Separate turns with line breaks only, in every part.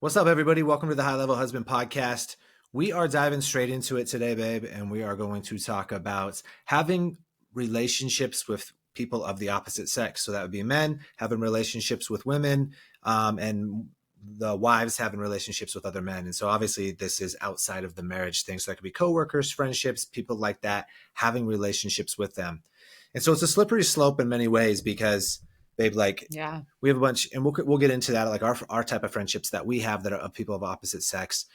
What's up, everybody? Welcome to the High Level Husband Podcast. We are diving straight into it today, babe, and we are going to talk about having relationships with people of the opposite sex. So that would be men having relationships with women, and the wives having relationships with other men. And so obviously this is outside of the marriage thing. So that could be coworkers, friendships, people like that, having relationships with them. And so it's a slippery slope in many ways because, babe, like,
Yeah.
we have a bunch, and we'll get into that, like our type of friendships that we have that are of people of opposite sex.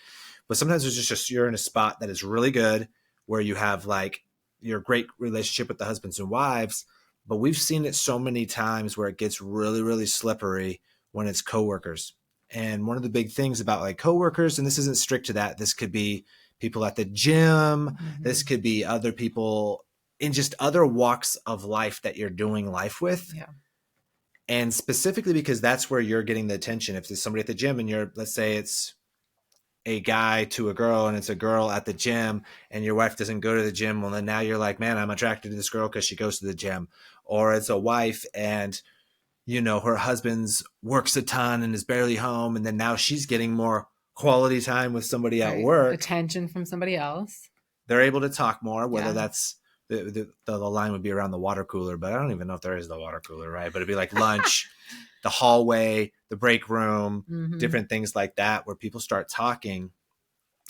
But sometimes there's just you're in a spot that is really good where you have like your great relationship with the husbands and wives. But we've seen it so many times where it gets really, really slippery when it's coworkers. And one of the big things about like coworkers, and this isn't strict to that, this could be people at the gym, this could be other people in just other walks of life that you're doing life with.
Yeah.
And specifically because that's where you're getting the attention. If there's somebody at the gym and let's say it's a guy to a girl and it's a girl at the gym and your wife doesn't go to the gym, well, then now you're like, man, I'm attracted to this girl because she goes to the gym. Or it's a wife and, her husband's works a ton and is barely home. And then now she's getting more quality time with somebody at work.
Attention from somebody else.
They're able to talk more, whether
Yeah.
that's the line would be around the water cooler, but I don't even know if there is the water cooler, right? But it'd be like lunch, the hallway, the break room, different things like that where people start talking.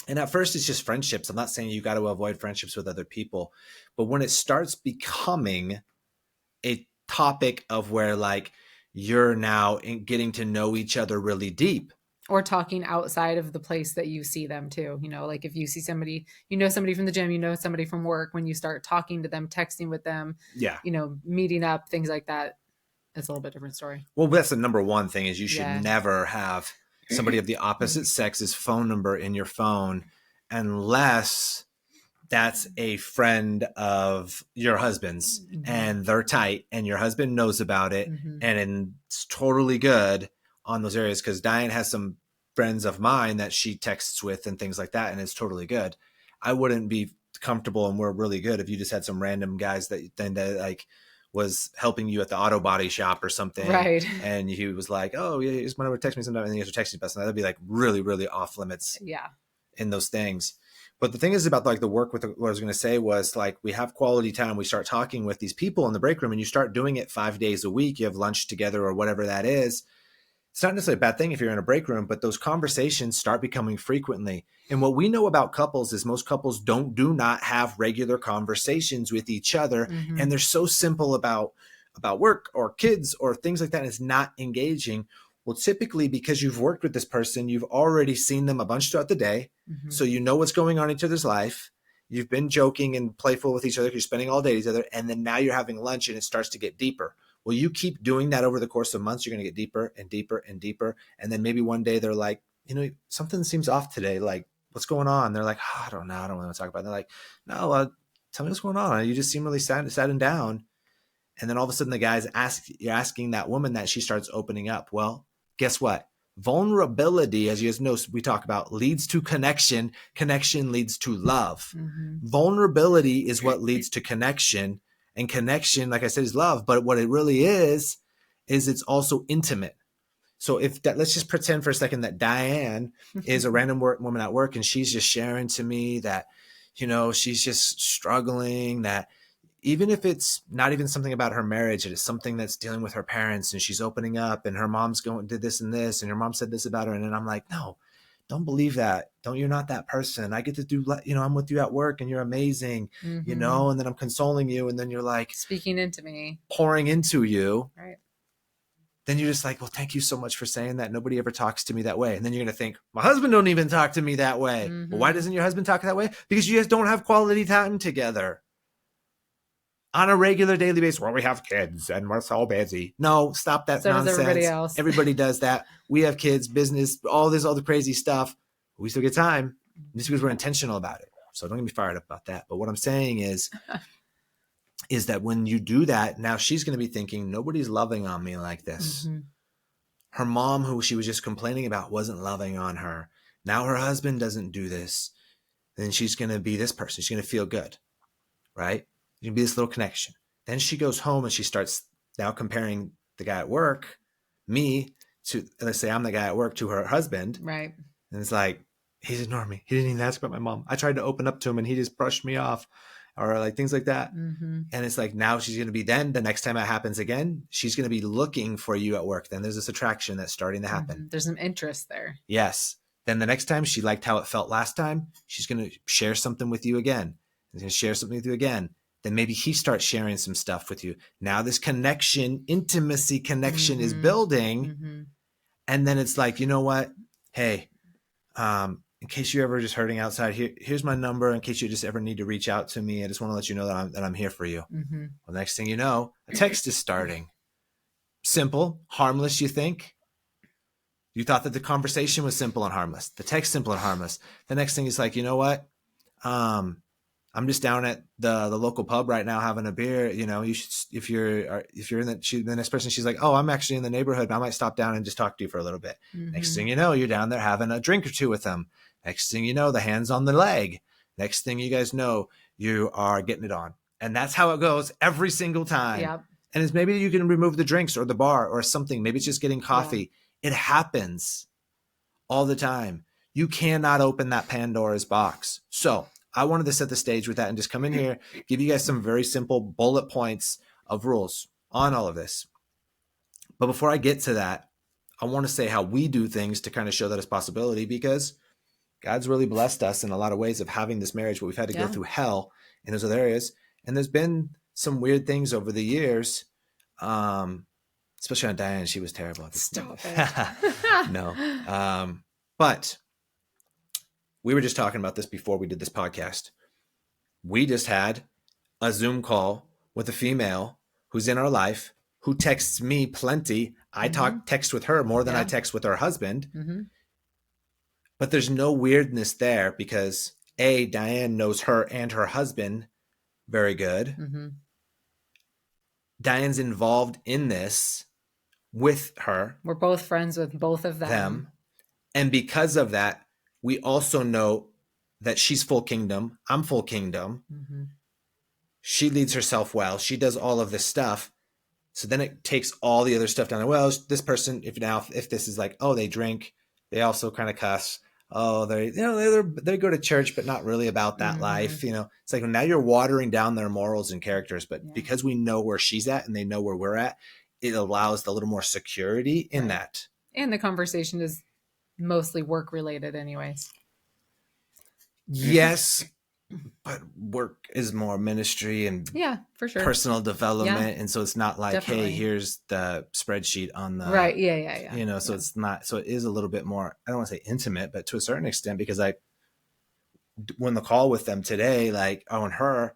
And at first it's just friendships. I'm not saying you got to avoid friendships with other people, but when it starts becoming a topic of where like you're now getting to know each other really deep.
Or talking outside of the place that you see them too. Like if you see somebody, somebody from the gym, somebody from work, when you start talking to them, texting with them,
Yeah.
Meeting up, things like that, it's a little bit different story.
Well, that's the number one thing is you should
Yeah.
never have somebody of the opposite sex's phone number in your phone unless that's a friend of your husband's and they're tight and your husband knows about it and it's totally good on those areas. Because Diane has some friends of mine that she texts with and things like that, and it's totally good. I wouldn't be comfortable, and we're really good if you just had some random guys that like was helping you at the auto body shop or something.
Right.
And he was like, oh yeah, he's whenever text me sometime, and then he has to text me, that'd be like really, really off limits.
Yeah.
In those things. But the thing is about like the work with what I was going to say was like, we have quality time. We start talking with these people in the break room and you start doing it 5 days a week. You have lunch together or whatever that is. It's not necessarily a bad thing if you're in a break room, but those conversations start becoming frequently. And what we know about couples is most couples do not have regular conversations with each other. And they're so simple about work or kids or things like that. And it's not engaging. Well, typically because you've worked with this person, you've already seen them a bunch throughout the day. So you know what's going on in each other's life. You've been joking and playful with each other. You're spending all day together. And then now you're having lunch and it starts to get deeper. Well, you keep doing that over the course of months, you're going to get deeper and deeper and deeper. And then maybe one day they're like, something seems off today. Like, what's going on? They're like, oh, I don't know. I don't want to talk about it. They're like, no, tell me what's going on. You just seem really sad and down. And then all of a sudden the guy's you're asking that woman that, she starts opening up. Well, guess what? Vulnerability, as you guys know, we talk about, leads to connection. Connection leads to love. Vulnerability is what leads to connection. And connection, like I said, is love. But what it really is it's also intimate. So let's just pretend for a second that Diane is a random woman at work and she's just sharing to me that, she's just struggling, that even if it's not even something about her marriage, it is something that's dealing with her parents and she's opening up and her mom's did this and this and her mom said this about her. And then I'm like, no, don't believe that. You're not that person. I get to do, I'm with you at work and you're amazing, and then I'm consoling you. And then you're like
speaking into me,
pouring into you.
Right.
Then you're just like, well, thank you so much for saying that. Nobody ever talks to me that way. And then you're going to think, my husband don't even talk to me that way. Well, why doesn't your husband talk that way? Because you guys don't have quality time together on a regular daily basis. Well, we have kids and we're so busy. No, stop that nonsense.
Does everybody else.
Everybody does that. We have kids, business, all this other crazy stuff. We still get time just because we're intentional about it. So don't get me fired up about that. But what I'm saying is that when you do that, now she's going to be thinking, nobody's loving on me like this. Her mom, who she was just complaining about, wasn't loving on her. Now her husband doesn't do this. Then she's going to be this person. She's going to feel good, right? There's going to be this little connection. Then she goes home and she starts now comparing the guy at work, me, to, let's say I'm the guy at work, to her husband.
Right.
And it's like, he's ignoring me. He didn't even ask about my mom. I tried to open up to him and he just brushed me off, or like things like that.
Mm-hmm.
And it's like, now she's going to be, then the next time it happens again, she's going to be looking for you at work. Then there's this attraction that's starting to happen.
Mm-hmm. There's some interest there.
Yes. Then the next time she liked how it felt last time, she's going to share something with you again. He's going to share something with you again. Then maybe he starts sharing some stuff with you. Now this connection, intimacy connection is building.
Mm-hmm.
And then it's like, you know what? Hey, in case you're ever just hurting outside, here's my number. In case you just ever need to reach out to me, I just want to let you know that I'm here for you.
Mm-hmm.
Well, the next thing you know, a text is starting. Simple, harmless, you think? You thought that the conversation was simple and harmless. The text simple and harmless. The next thing is like, you know what? I'm just down at the local pub right now having a beer. You know, you should, if you're in the next person, she's like, oh, I'm actually in the neighborhood. I might stop down and just talk to you for a little bit.
Mm-hmm.
Next thing you know, you're down there having a drink or two with them. Next thing you know, the hand's on the leg. Next thing you guys know, you are getting it on. And that's how it goes every single time.
Yep.
And it's maybe you can remove the drinks or the bar or something. Maybe it's just getting coffee. Yeah. It happens all the time. You cannot open that Pandora's box. So I wanted to set the stage with that and just come in here, give you guys some very simple bullet points of rules on all of this. But before I get to that, I want to say how we do things to kind of show that it's possibility, because God's really blessed us in a lot of ways of having this marriage, but we've had to go through hell in those other areas. And there's been some weird things over the years, especially on Diane. She was terrible.
Stop it.
No. But we were just talking about this before we did this podcast. We just had a Zoom call with a female who's in our life, who texts me plenty. I text with her more than I text with her husband. Mm-hmm. But there's no weirdness there because A, Diane knows her and her husband very good. Mm-hmm. Diane's involved in this with her.
We're both friends with both of them.
And because of that, we also know that she's full kingdom. I'm full kingdom. Mm-hmm. She leads herself well. She does all of this stuff. So then it takes all the other stuff down. Well, this person, if this is like, oh, they drink, they also kind of cuss. Oh, they go to church, but not really about that life. You know, it's like now you're watering down their morals and characters. But because we know where she's at and they know where we're at, it allows a little more security in that.
And the conversation is mostly work related anyways.
Yes, but work is more ministry and
for sure,
personal development. And so it's not like, hey, here's the spreadsheet on the
right. Yeah.
You know, so it's not, so it is a little bit more, I don't want to say intimate, but to a certain extent, because when the call with them today, like on her,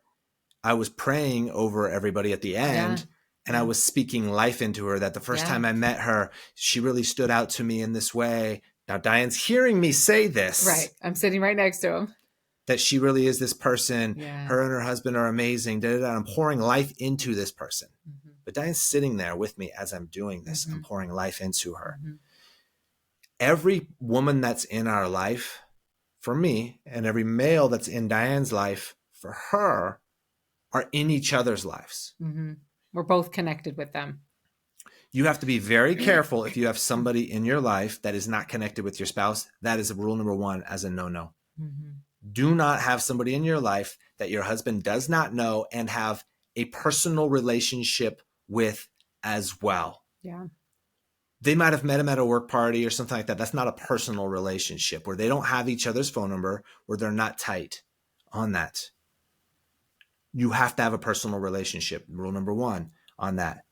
I was praying over everybody at the end. And I was speaking life into her, that the first time I met her, she really stood out to me in this way. Now, Diane's hearing me say this.
Right. I'm sitting right next to him.
That she really is this person. Her and her husband are amazing. I'm pouring life into this person. Mm-hmm. But Diane's sitting there with me as I'm doing this. I'm pouring life into her. Mm-hmm. Every woman that's in our life, for me, and every male that's in Diane's life, for her, are in each other's lives.
Mm-hmm. We're both connected with them.
You have to be very careful if you have somebody in your life that is not connected with your spouse. That is rule number one as a no-no. Mm-hmm. Do not have somebody in your life that your husband does not know and have a personal relationship with as well. Yeah. They might have met him at a work party or something like that. That's not a personal relationship where they don't have each other's phone number, where they're not tight on that. You have to have a personal relationship. Rule number one on that.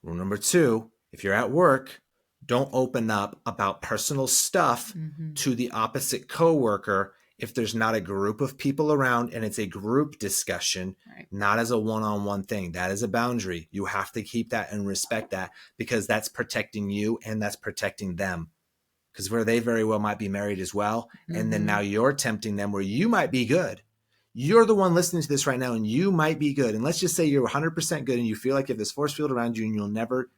Rule number two, if you're at work, don't open up about personal stuff to the opposite coworker if there's not a group of people around and it's a group discussion, not as a one-on-one thing. That is a boundary. You have to keep that and respect that, because that's protecting you and that's protecting them. Because where they very well might be married as well. And then now you're tempting them where you might be good. You're the one listening to this right now and you might be good. And let's just say you're 100% good and you feel like you have this force field around you and you'll never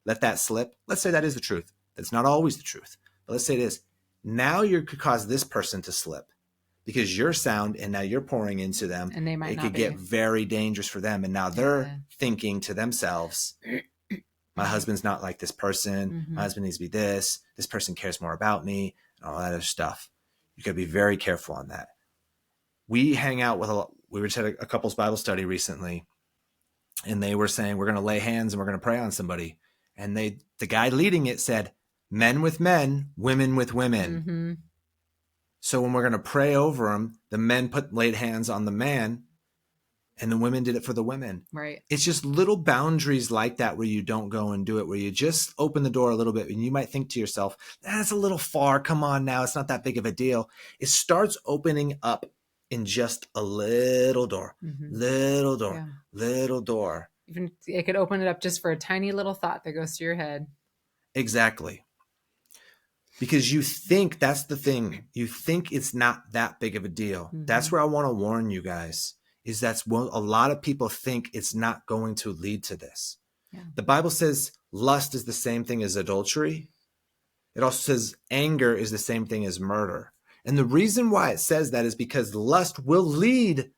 let that slip. Let's say that is the truth. That's not always the truth. But let's say it is. Now you could cause this person to slip because you're sound and now you're pouring into them.
And they might
it
not
could
be.
Get very dangerous for them. And now they're thinking to themselves, My
Right.
husband's not like this person. My
Mm-hmm.
husband needs to be this. This person cares more about me, and all that other stuff. You got to be very careful on that. We hang out with we just had a couples Bible study recently, and they were saying we're going to lay hands and we're going to pray on somebody. And the guy leading it said, men with men, women with women.
Mm-hmm.
So when we're going to pray over them, the men laid hands on the man, and the women did it for the women.
Right.
It's just little boundaries like that where you don't go and do it, where you just open the door a little bit, and you might think to yourself, that's a little far. Come on now. It's not that big of a deal. It starts opening up in just a little door,
Mm-hmm.
little door,
Yeah.
little door.
Even it could open it up just for a tiny little thought that goes to your head.
Exactly. Because you think that's the thing. You think it's not that big of a deal.
Mm-hmm.
That's where I want to warn you guys, is that's what a lot of people think it's not going to lead to this.
Yeah.
The Bible says lust is the same thing as adultery. It also says anger is the same thing as murder. And the reason why it says that is because lust will lead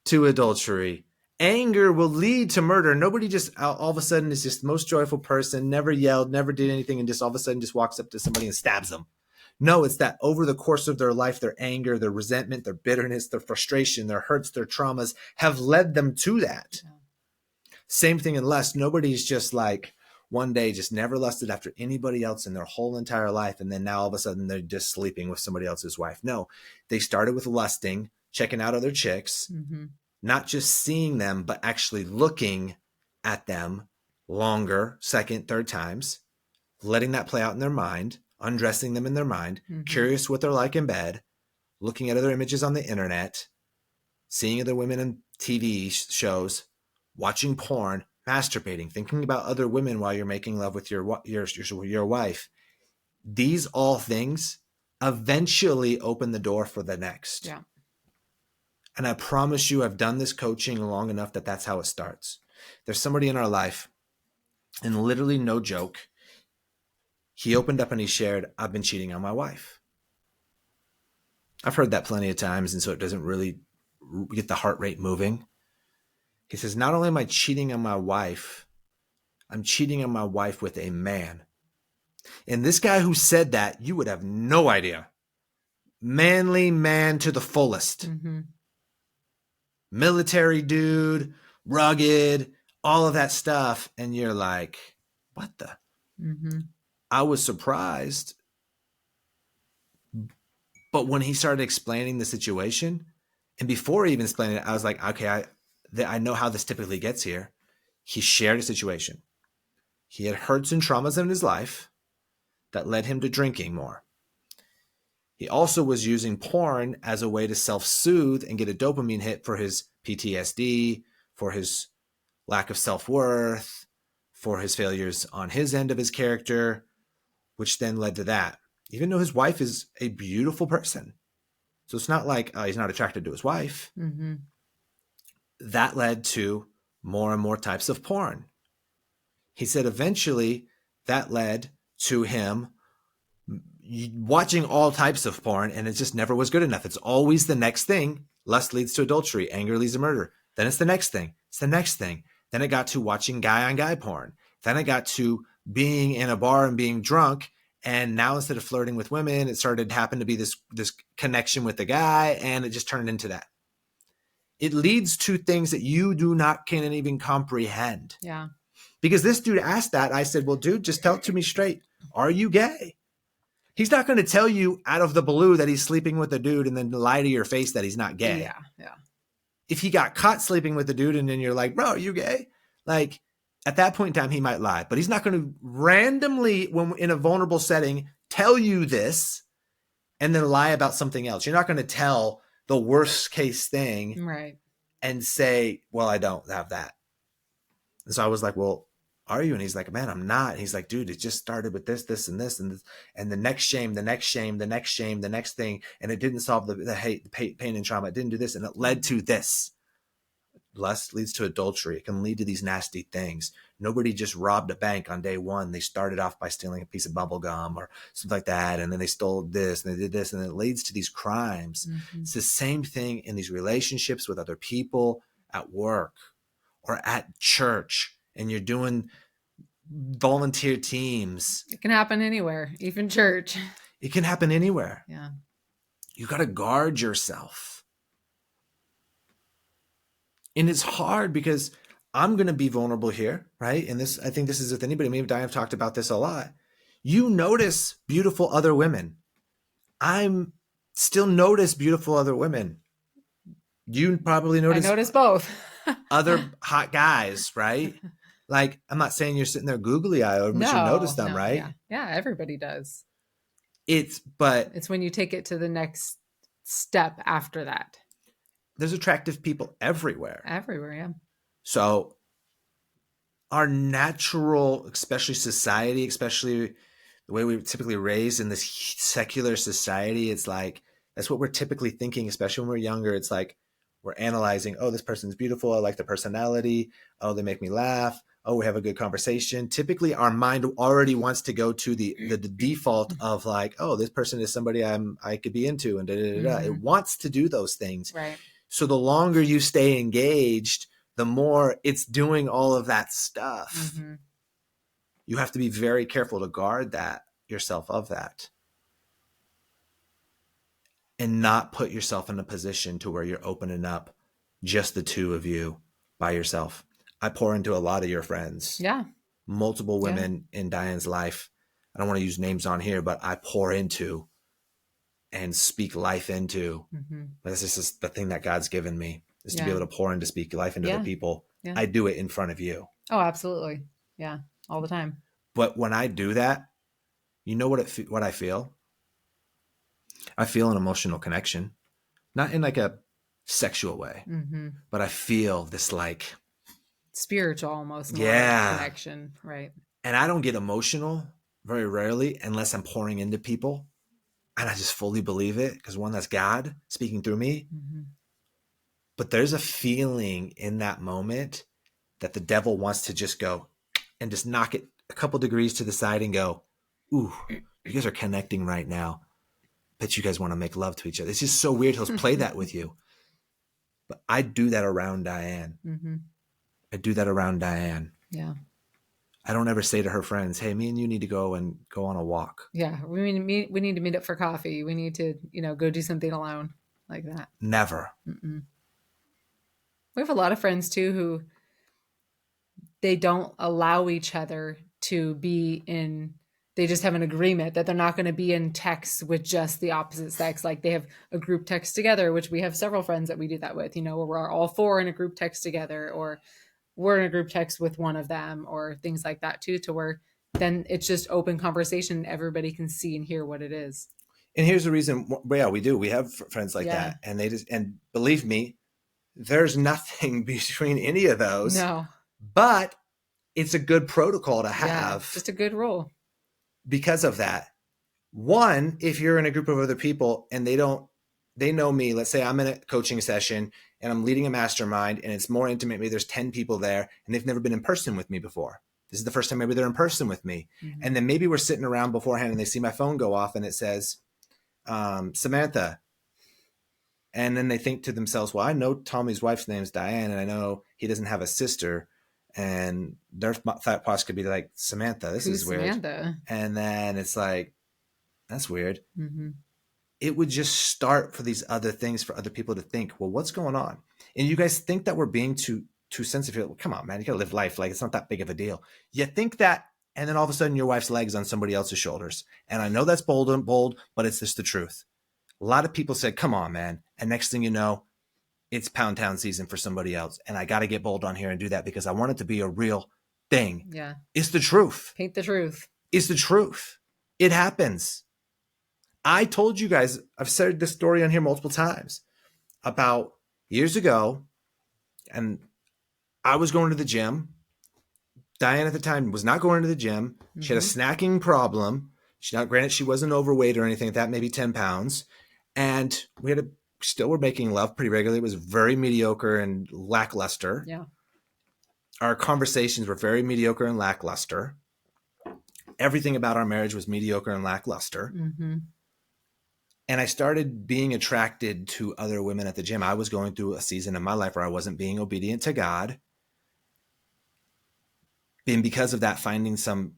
to adultery. Anger will lead to murder. Nobody just all of a sudden is just the most joyful person, never yelled, never did anything, and just all of a sudden just walks up to somebody and stabs them. No, it's that over the course of their life, their anger, their resentment, their bitterness, their frustration, their hurts, their traumas have led them to that.
Yeah.
Same thing in lust. Nobody's just like one day just never lusted after anybody else in their whole entire life, and then now all of a sudden they're just sleeping with somebody else's wife. No, they started with lusting, checking out other chicks,
Mm-hmm.
not just seeing them, but actually looking at them longer, second, third times, letting that play out in their mind, undressing them in their mind,
Mm-hmm.
curious what they're like in bed, looking at other images on the internet, seeing other women in TV shows, watching porn, masturbating, thinking about other women while you're making love with your wife. These all things eventually open the door for the next.
Yeah.
And I promise you, I've done this coaching long enough that that's how it starts. There's somebody in our life, and literally no joke, he opened up and he shared, I've been cheating on my wife. I've heard that plenty of times, and so it doesn't really get the heart rate moving. He says, not only am I cheating on my wife, I'm cheating on my wife with a man. And this guy who said that, you would have no idea. Manly man to the fullest.
Mm-hmm.
Military dude, rugged, all of that stuff. And you're like, what the?
Mm-hmm.
I was surprised. But when he started explaining the situation, and before he even explained it, I was like, okay, I know how this typically gets here. He shared a situation. He had hurts and traumas in his life that led him to drinking more. He also was using porn as a way to self-soothe and get a dopamine hit for his PTSD, for his lack of self-worth, for his failures on his end of his character, which then led to that. Even though his wife is a beautiful person. So it's not like he's not attracted to his wife.
Mm-hmm.
That led to more and more types of porn. He said eventually that led to him watching all types of porn, and it just never was good enough. It's always the next thing. Lust leads to adultery. Anger leads to murder. Then it's the next thing. It's the next thing. Then it got to watching guy on guy porn. Then it got to being in a bar and being drunk. And now instead of flirting with women, it started happened to be this connection with the guy, and it just turned into that. It leads to things that you can't even comprehend.
Yeah.
Because this dude asked that. I said, well, dude, just tell it to me straight. Are you gay? He's not going to tell you out of the blue that he's sleeping with a dude and then lie to your face that he's not gay.
Yeah. Yeah.
If he got caught sleeping with a dude and then you're like, bro, are you gay? Like at that point in time, he might lie, but he's not going to randomly, when in a vulnerable setting, tell you this and then lie about something else. You're not going to tell the worst case thing
Right.
and say, well, I don't have that. And so I was like, well, are you? And he's like, man, I'm not. And he's like, dude, it just started with this, this, and this, and this, and the next shame, the next shame, the next shame, the next thing. And it didn't solve the hate, the pain and trauma. It didn't do this. And it led to this. Lust leads to adultery. It can lead to these nasty things. Nobody just robbed a bank on day one. They started off by stealing a piece of bubble gum or something like that. And then they stole this and they did this. And it leads to these crimes.
Mm-hmm.
It's the same thing in these relationships with other people, at work or at church. And you're doing volunteer teams.
It can happen anywhere, even church.
It can happen anywhere.
Yeah.
You got to guard yourself. And it's hard because I'm going to be vulnerable here, right? And this, I think this is with anybody. Me and Diane have talked about this a lot. You notice beautiful other women. I'm still notice beautiful other women. You probably
I
notice
notice both.
other hot guys, right? Like, I'm not saying you're sitting there googly eye over them, but you notice them,
no,
right?
yeah. Yeah, everybody does.
But
It's when you take it to the next step after that.
there's attractive people everywhere.
Everywhere, yeah.
So our natural, especially society, especially the way we typically raised in this secular society, it's like that's what we're typically thinking, especially when we're younger. It's like we're analyzing, oh, this person's beautiful. I like their personality. Oh, they make me laugh. Oh, we have a good conversation. Typically, our mind already wants to go to the default of like, oh, this person is somebody I could be into, and da da da da. It wants to do those things.
Right.
So the longer you stay engaged, the more it's doing all of that stuff.
Mm-hmm.
You have to be very careful to guard that yourself of that and not put yourself in a position to where you're opening up just the two of you by yourself. I pour into a lot of your friends.
Yeah.
Multiple women in Diane's life. I don't want to use names on here, but I pour into and speak life into. This is just the thing that God's given me, is to be able to pour and to speak life into other people. Yeah. I do it in front of you.
Oh, absolutely. Yeah. All the time.
But when I do that, you know what I feel? I feel an emotional connection, not in like a sexual way, but I feel this like
spiritual almost connection. Right.
And I don't get emotional very rarely unless I'm pouring into people. And I just fully believe it because one, that's God speaking through me. But there's a feeling in that moment that the devil wants to just go and just knock it a couple degrees to the side and go, ooh, you guys are connecting right now. Bet you guys want to make love to each other. It's just so weird. He'll play that with you. But I do that around Diane. I do that around Diane.
Yeah.
I don't ever say to her friends, hey, me and you need to go on a walk.
Yeah. We need to meet up for coffee. We need to, go do something alone like that.
Never.
We have a lot of friends too, who they don't allow each other to be in, they just have an agreement that they're not going to be in text with just the opposite sex. Like they have a group text together, which we have several friends that we do that with, where we're all four in a group text together, or we're in a group text with one of them, or things like that too, to where then it's just open conversation. Everybody can see and hear what it is.
And here's the reason. Yeah, we do. We have friends like that. And and believe me, there's nothing between any of those.
No. But
it's a good protocol to have.
Yeah, just a good rule.
Because of that. One, if you're in a group of other people and they know me, let's say I'm in a coaching session and I'm leading a mastermind and it's more intimate, maybe there's 10 people there and they've never been in person with me before. This is the first time maybe they're in person with me. And then maybe we're sitting around beforehand and they see my phone go off and it says, Samantha. And then they think to themselves, well, I know Tommy's wife's name is Diane and I know he doesn't have a sister. And their thought process could be like, Samantha, this is weird. Samantha? And then it's like, that's weird. It would just start for these other things for other people to think, well, what's going on? And you guys think that we're being too sensitive. Well, come on, man, you gotta live life. Like it's not that big of a deal. You think that, and then all of a sudden your wife's leg's on somebody else's shoulders. And I know that's bold, but it's just the truth. A lot of people said, come on, man. And next thing you know, it's Pound Town season for somebody else. And I got to get bold on here and do that because I want it to be a real thing.
Yeah.
It's the truth.
Paint the truth.
It's the truth. It happens. I told you guys, I've said this story on here multiple times about years ago. And I was going to the gym. Diane at the time was not going to the gym. She had a snacking problem. Granted, she wasn't overweight or anything like that, maybe 10 pounds. And still were making love pretty regularly. It was very mediocre and lackluster.
Yeah.
Our conversations were very mediocre and lackluster. Everything about our marriage was mediocre and lackluster. And I started being attracted to other women at the gym. I was going through a season in my life where I wasn't being obedient to God. And because of that, finding some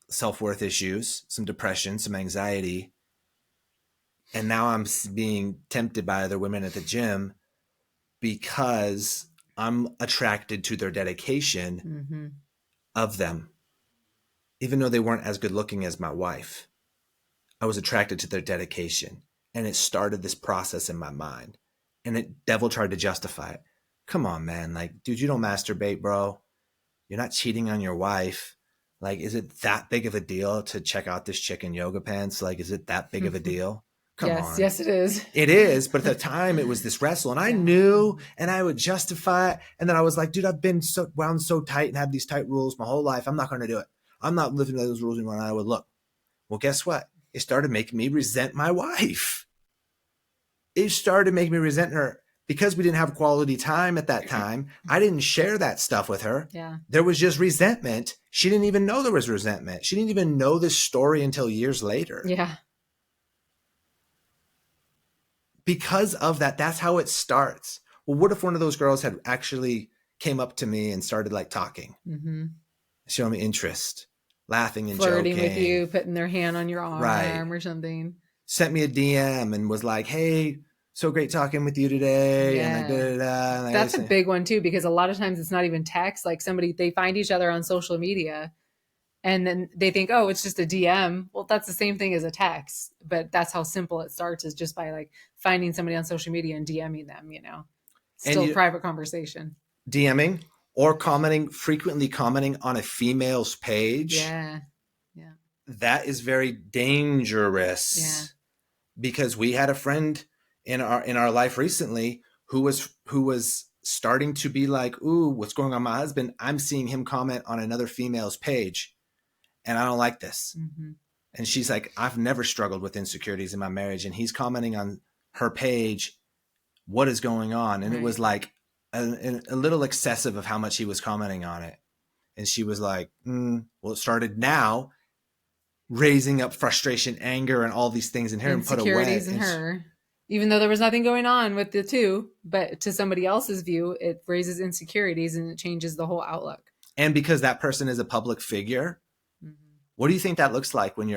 self-worth issues, some depression, some anxiety. And now I'm being tempted by other women at the gym because I'm attracted to their dedication
Mm-hmm.
of them. Even though they weren't as good looking as my wife, I was attracted to their dedication. And it started this process in my mind. And it devil tried to justify it. Come on, man. Like, dude, you don't masturbate, bro. You're not cheating on your wife. Like, is it that big of a deal to check out this chick in yoga pants? Like, is it that big of a deal? Come
Yes,
on.
yes, it is.
It is, but at the time it was this wrestle, and I
Yeah.
knew, and I would justify it. And then I was like, dude, I've been so wound so tight and had these tight rules my whole life. I'm not going to do it. I'm not living by those rules anymore. And I would look. Well, guess what? It started making me resent my wife. It started making me resent her because we didn't have quality time at that time. I didn't share that stuff with her.
Yeah.
There was just resentment. She didn't even know there was resentment. She didn't even know this story until years later.
Yeah.
Because of that, that's how it starts. Well, what if one of those girls had actually came up to me and started like talking,
Mm-hmm.
showing me interest, laughing and
Flirting
joking,
with you, putting their hand on your arm
right?
or something.
Sent me a DM and was like, "Hey, so great talking with you today," and like, da,
Yeah.
da, da, and like,
That's a big one too, because a lot of times it's not even text. Like they find each other on social media and then they think, oh, it's just a DM. Well, that's the same thing as a text, but that's how simple it starts, is just by like finding somebody on social media and DMing them,
and
still
you
private conversation.
DMing or frequently commenting on a female's page.
Yeah. Yeah.
That is very dangerous.
Yeah.
Because we had a friend in our life recently who was starting to be like, ooh, what's going on with my husband? I'm seeing him comment on another female's page and I don't like this.
Mm-hmm.
And she's like, I've never struggled with insecurities in my marriage. And he's commenting on her page. What is going on? And
Right.
it was like a little excessive of how much he was commenting on it. And she was like, well, it started now raising up frustration, anger, and all these things in her and put away.
Insecurities in her, even though there was nothing going on with the two, but to somebody else's view, it raises insecurities and it changes the whole outlook.
And because that person is a public figure, what do you think that looks like when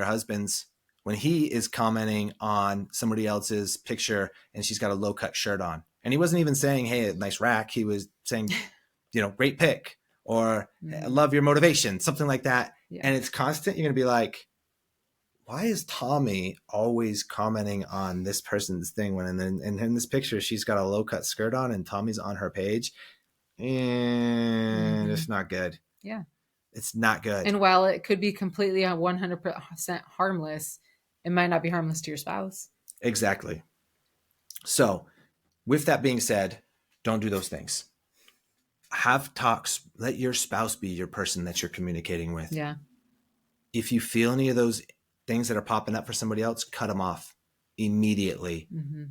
when he is commenting on somebody else's picture and she's got a low cut shirt on? And he wasn't even saying, hey, nice rack. He was saying, great pick, or I love your motivation, something like that. Yeah. And it's constant. You're going to be like, why is Tommy always commenting on this person's thing when in this picture she's got a low cut skirt on and Tommy's on her page? And it's not good.
Yeah.
It's not good.
And while it could be completely 100% harmless, it might not be harmless to your spouse.
Exactly. So with that being said, don't do those things. Have talks. Let your spouse be your person that you're communicating with.
Yeah.
If you feel any of those things that are popping up for somebody else, cut them off immediately. Mm-hmm.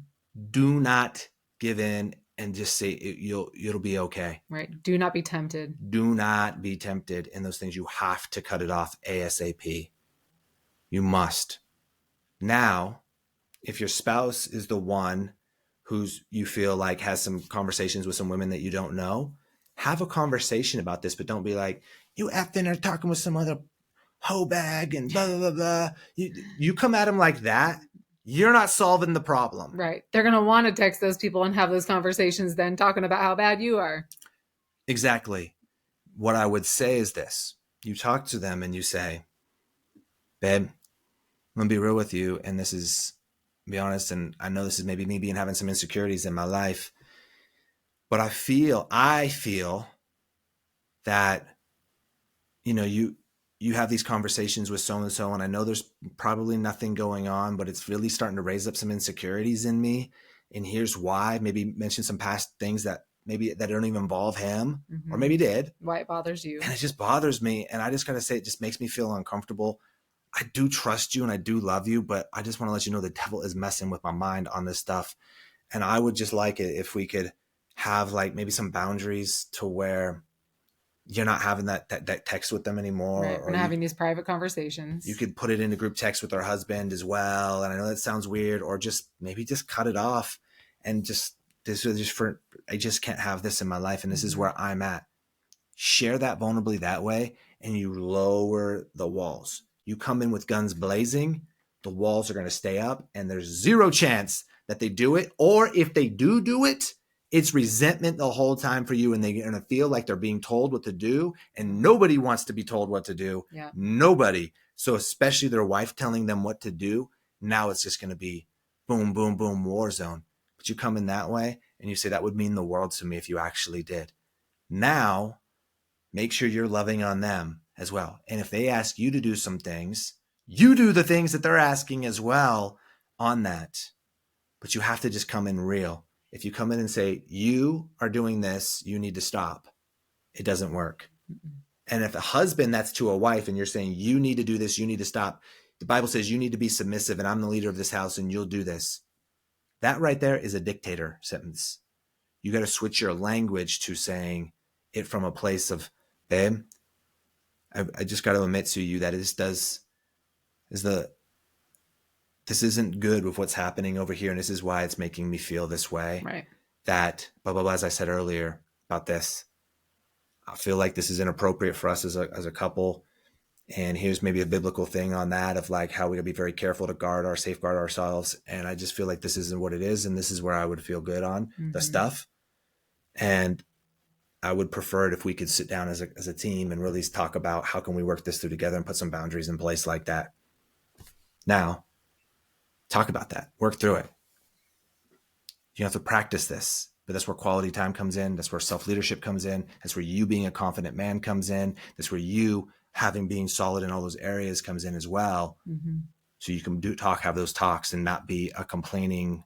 Do not give in and just say it'll be okay.
Right. Do not be tempted.
Do not be tempted in those things. You have to cut it off ASAP. You must. Now, if your spouse is the one who's you feel like has some conversations with some women that you don't know, have a conversation about this, but don't be like, you effing are talking with some other hoe bag and blah, blah, blah, blah. You come at them like that, you're not solving the problem.
Right. They're going to want to text those people and have those conversations then talking about how bad you are.
Exactly. What I would say is this. You talk to them and you say, babe, I'm going to be real with you. And this is, be honest, and I know this is maybe me having some insecurities in my life, but I feel that, you have these conversations with so-and-so, and I know there's probably nothing going on, but it's really starting to raise up some insecurities in me. And here's why. Maybe mention some past things that don't even involve him, or maybe did.
Why it bothers you.
And it just bothers me. And I just got to say, it just makes me feel uncomfortable. I do trust you and I do love you, but I just want to let you know the devil is messing with my mind on this stuff. And I would just like it if we could have like maybe some boundaries to where you're not having that text with them anymore.
Right. We're not having these private conversations.
You could put it in a group text with our husband as well. And I know that sounds weird, or just cut it off and I just can't have this in my life. And this is where I'm at. share that vulnerably that way, and you lower the walls. You come in with guns blazing, the walls are going to stay up, and there's zero chance that they do it. Or if they do it, it's resentment the whole time for you, and they're going to feel like they're being told what to do, and nobody wants to be told what to do.
Yeah.
Nobody. So especially their wife telling them what to do, now it's just going to be boom, boom, boom, war zone. But you come in that way, and you say, that would mean the world to me if you actually did. Now, make sure you're loving on them as well. And if they ask you to do some things, you do the things that they're asking as well on that. But you have to just come in real. If you come in and say, you are doing this, you need to stop, it doesn't work. Mm-mm. And if a husband, that's to a wife, and you're saying, you need to do this, you need to stop. The Bible says you need to be submissive, and I'm the leader of this house, and you'll do this. That right there is a dictator sentence. You got to switch your language to saying it from a place of, babe, I just got to admit to you that this isn't good with what's happening over here, and this is why it's making me feel this way.
Right.
That blah blah blah. As I said earlier about this, I feel like this is inappropriate for us as a couple. And here's maybe a biblical thing on that of like how we gotta be very careful to safeguard ourselves. And I just feel like this isn't what it is, and this is where I would feel good on the stuff. And I would prefer it if we could sit down as a team and really talk about how can we work this through together and put some boundaries in place like that. Now, talk about that. Work through it. You have to practice this, but that's where quality time comes in. That's where self-leadership comes in. That's where you being a confident man comes in. That's where you being solid in all those areas comes in as well. Mm-hmm. So you can have those talks and not be a complaining,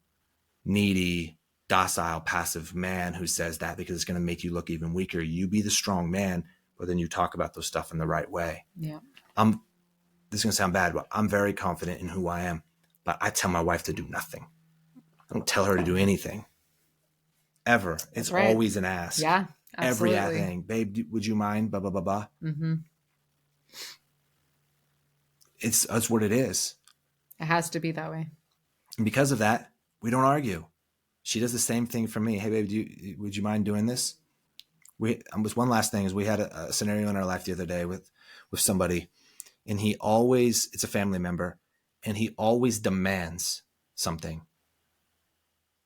needy, docile, passive man who says that because it's going to make you look even weaker. You be the strong man, but then you talk about those stuff in the right way.
Yeah.
This is going to sound bad, but I'm very confident in who I am. But I tell my wife to do nothing. I don't tell her to do anything. Ever. It's right. Always an ask.
Yeah, absolutely.
Every thing. Babe, would you mind? Blah, blah, blah, blah. Mm-hmm. That's what it is.
It has to be that way.
And because of that, we don't argue. She does the same thing for me. Hey, babe, would you mind doing this? One last thing is we had a scenario in our life the other day with somebody, and it's a family member, and he always demands something.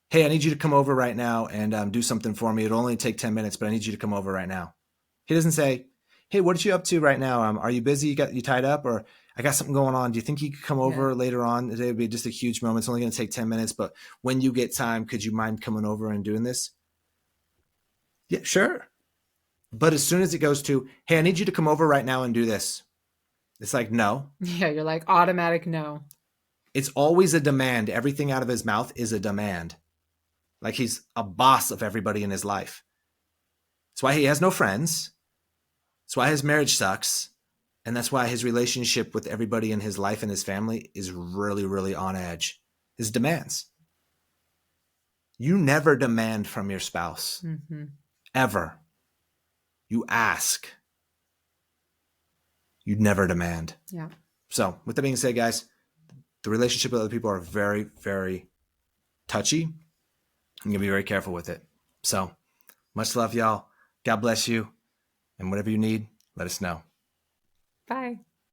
Hey, I need you to come over right now and do something for me. It'll only take 10 minutes, but I need you to come over right now. He doesn't say, hey, what are you up to right now? Are you busy? You tied up? Or I got something going on. Do you think you could come over later on? It would be just a huge moment. It's only going to take 10 minutes, but when you get time, could you mind coming over and doing this? Yeah, sure. But as soon as it goes to, hey, I need you to come over right now and do this, it's like, no.
Yeah, you're like automatic no.
It's always a demand. Everything out of his mouth is a demand. Like he's a boss of everybody in his life. That's why he has no friends. That's why his marriage sucks. And that's why his relationship with everybody in his life and his family is really, really on edge. His demands. You never demand from your spouse. Mm-hmm. Ever. You ask. You never demand.
Yeah.
So with that being said, guys, the relationship with other people are very, very touchy. I'm going to be very careful with it. So much love, y'all. God bless you. And whatever you need, let us know.
Bye.